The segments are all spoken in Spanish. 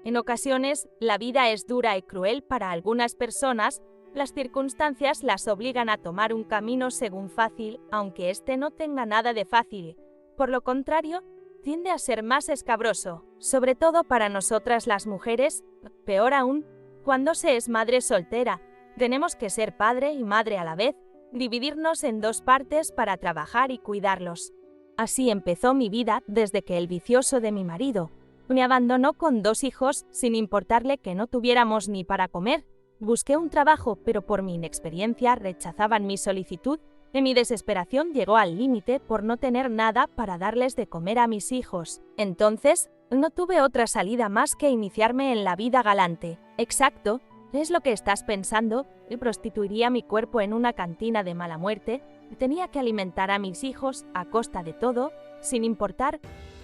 En ocasiones, la vida es dura y cruel para algunas personas. Las circunstancias las obligan a tomar un camino según fácil, aunque este no tenga nada de fácil. Por lo contrario, tiende a ser más escabroso, sobre todo para nosotras las mujeres. Peor aún, cuando se es madre soltera, tenemos que ser padre y madre a la vez, dividirnos en dos partes para trabajar y cuidarlos. Así empezó mi vida desde que el vicioso de mi marido me abandonó con 2 hijos sin importarle que no tuviéramos ni para comer. Busqué un trabajo, pero por mi inexperiencia rechazaban mi solicitud y mi desesperación llegó al límite por no tener nada para darles de comer a mis hijos. Entonces, no tuve otra salida más que iniciarme en la vida galante. Exacto, es lo que estás pensando. Prostituiría mi cuerpo en una cantina de mala muerte. Tenía que alimentar a mis hijos a costa de todo, sin importar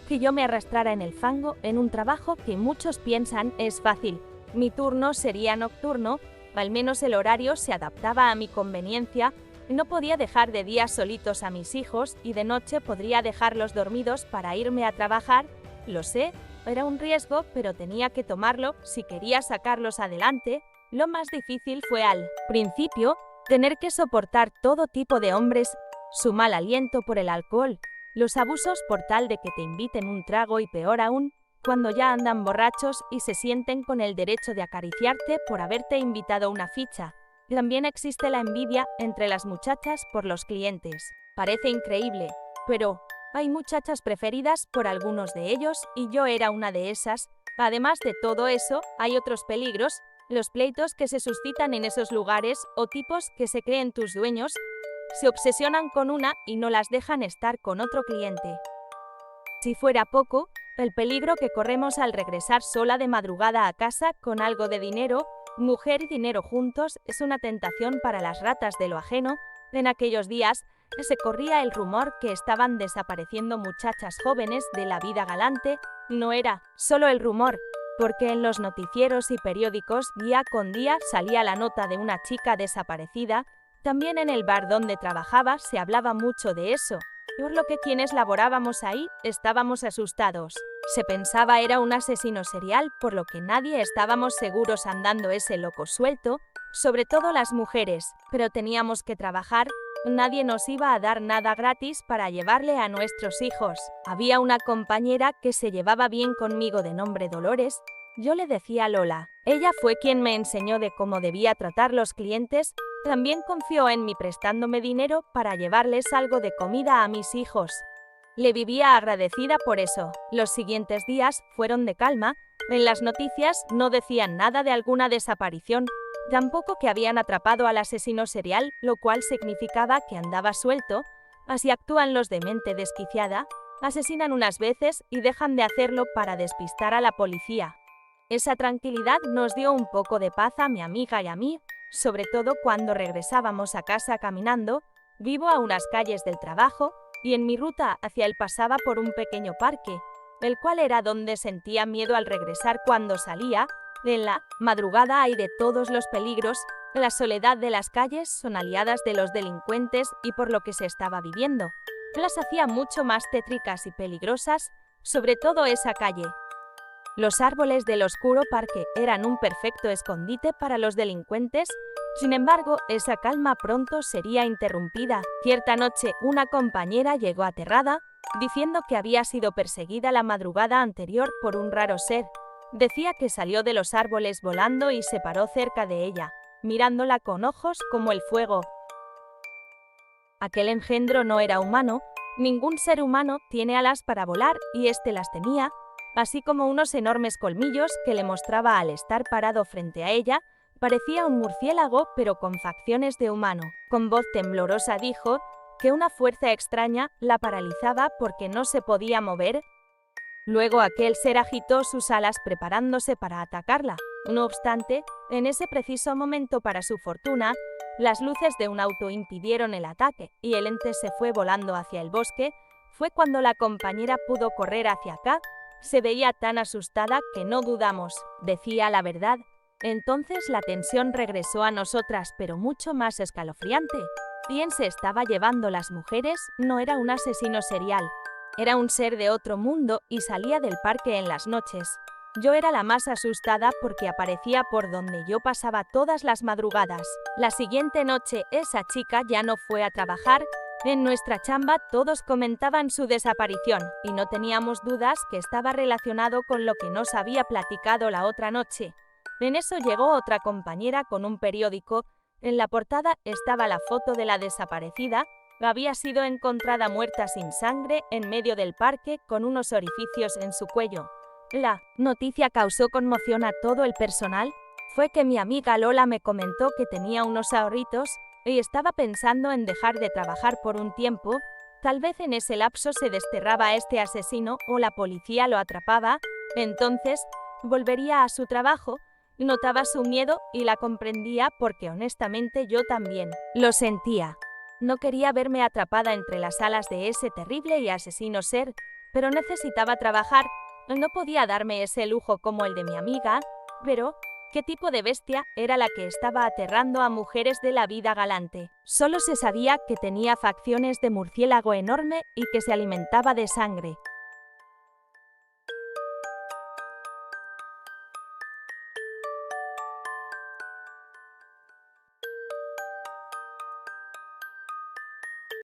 que yo me arrastrara en el fango en un trabajo que muchos piensan es fácil. Mi turno sería nocturno, al menos el horario se adaptaba a mi conveniencia. No podía dejar de día solitos a mis hijos y de noche podría dejarlos dormidos para irme a trabajar. Lo sé, era un riesgo, pero tenía que tomarlo si quería sacarlos adelante. Lo más difícil fue al principio tener que soportar todo tipo de hombres, su mal aliento por el alcohol, los abusos por tal de que te inviten un trago y peor aún, cuando ya andan borrachos y se sienten con el derecho de acariciarte por haberte invitado una ficha. También existe la envidia entre las muchachas por los clientes. Parece increíble, pero hay muchachas preferidas por algunos de ellos y yo era una de esas. Además de todo eso, hay otros peligros, los pleitos que se suscitan en esos lugares o tipos que se creen tus dueños, se obsesionan con una y no las dejan estar con otro cliente. Si fuera poco, el peligro que corremos al regresar sola de madrugada a casa con algo de dinero, mujer y dinero juntos, es una tentación para las ratas de lo ajeno. En aquellos días, se corría el rumor que estaban desapareciendo muchachas jóvenes de la vida galante. No era solo el rumor, porque en los noticieros y periódicos día con día salía la nota de una chica desaparecida. También en el bar donde trabajaba se hablaba mucho de eso, por lo que quienes laborábamos ahí estábamos asustados. Se pensaba era un asesino serial, por lo que nadie estábamos seguros andando ese loco suelto, sobre todo las mujeres, pero teníamos que trabajar. Nadie nos iba a dar nada gratis para llevarle a nuestros hijos. Había una compañera que se llevaba bien conmigo de nombre Dolores. Yo le decía Lola. Ella fue quien me enseñó de cómo debía tratar los clientes. También confió en mí prestándome dinero para llevarles algo de comida a mis hijos. Le vivía agradecida por eso. Los siguientes días fueron de calma. En las noticias no decían nada de alguna desaparición, tampoco que habían atrapado al asesino serial, lo cual significaba que andaba suelto. Así actúan los de mente desquiciada, asesinan unas veces y dejan de hacerlo para despistar a la policía. Esa tranquilidad nos dio un poco de paz a mi amiga y a mí, sobre todo cuando regresábamos a casa caminando. Vivo a unas calles del trabajo y en mi ruta hacia él pasaba por un pequeño parque, el cual era donde sentía miedo al regresar cuando salía. En la madrugada hay de todos los peligros, la soledad de las calles son aliadas de los delincuentes y por lo que se estaba viviendo, las hacía mucho más tétricas y peligrosas, sobre todo esa calle. Los árboles del oscuro parque eran un perfecto escondite para los delincuentes. Sin embargo, esa calma pronto sería interrumpida. Cierta noche, una compañera llegó aterrada, diciendo que había sido perseguida la madrugada anterior por un raro ser. Decía que salió de los árboles volando y se paró cerca de ella, mirándola con ojos como el fuego. Aquel engendro no era humano. Ningún ser humano tiene alas para volar y este las tenía, así como unos enormes colmillos que le mostraba al estar parado frente a ella. Parecía un murciélago, pero con facciones de humano. Con voz temblorosa dijo que una fuerza extraña la paralizaba porque no se podía mover. Luego aquel ser agitó sus alas preparándose para atacarla. No obstante, en ese preciso momento, para su fortuna, las luces de un auto impidieron el ataque y el ente se fue volando hacia el bosque. Fue cuando la compañera pudo correr hacia acá. Se veía tan asustada que no dudamos, decía la verdad. Entonces la tensión regresó a nosotras, pero mucho más escalofriante. ¿Quién se estaba llevando las mujeres? No era un asesino serial. Era un ser de otro mundo y salía del parque en las noches. Yo era la más asustada porque aparecía por donde yo pasaba todas las madrugadas. La siguiente noche esa chica ya no fue a trabajar. En nuestra chamba todos comentaban su desaparición y no teníamos dudas que estaba relacionado con lo que nos había platicado la otra noche. En eso llegó otra compañera con un periódico. En la portada estaba la foto de la desaparecida. Había sido encontrada muerta sin sangre en medio del parque con unos orificios en su cuello. La noticia causó conmoción a todo el personal. Fue que mi amiga Lola me comentó que tenía unos ahorritos y estaba pensando en dejar de trabajar por un tiempo. Tal vez en ese lapso se desterraba a este asesino o la policía lo atrapaba. Entonces, volvería a su trabajo. Notaba su miedo y la comprendía porque honestamente yo también lo sentía. No quería verme atrapada entre las alas de ese terrible y asesino ser, pero necesitaba trabajar. No podía darme ese lujo como el de mi amiga. Pero, ¿qué tipo de bestia era la que estaba aterrando a mujeres de la vida galante? Solo se sabía que tenía facciones de murciélago enorme y que se alimentaba de sangre.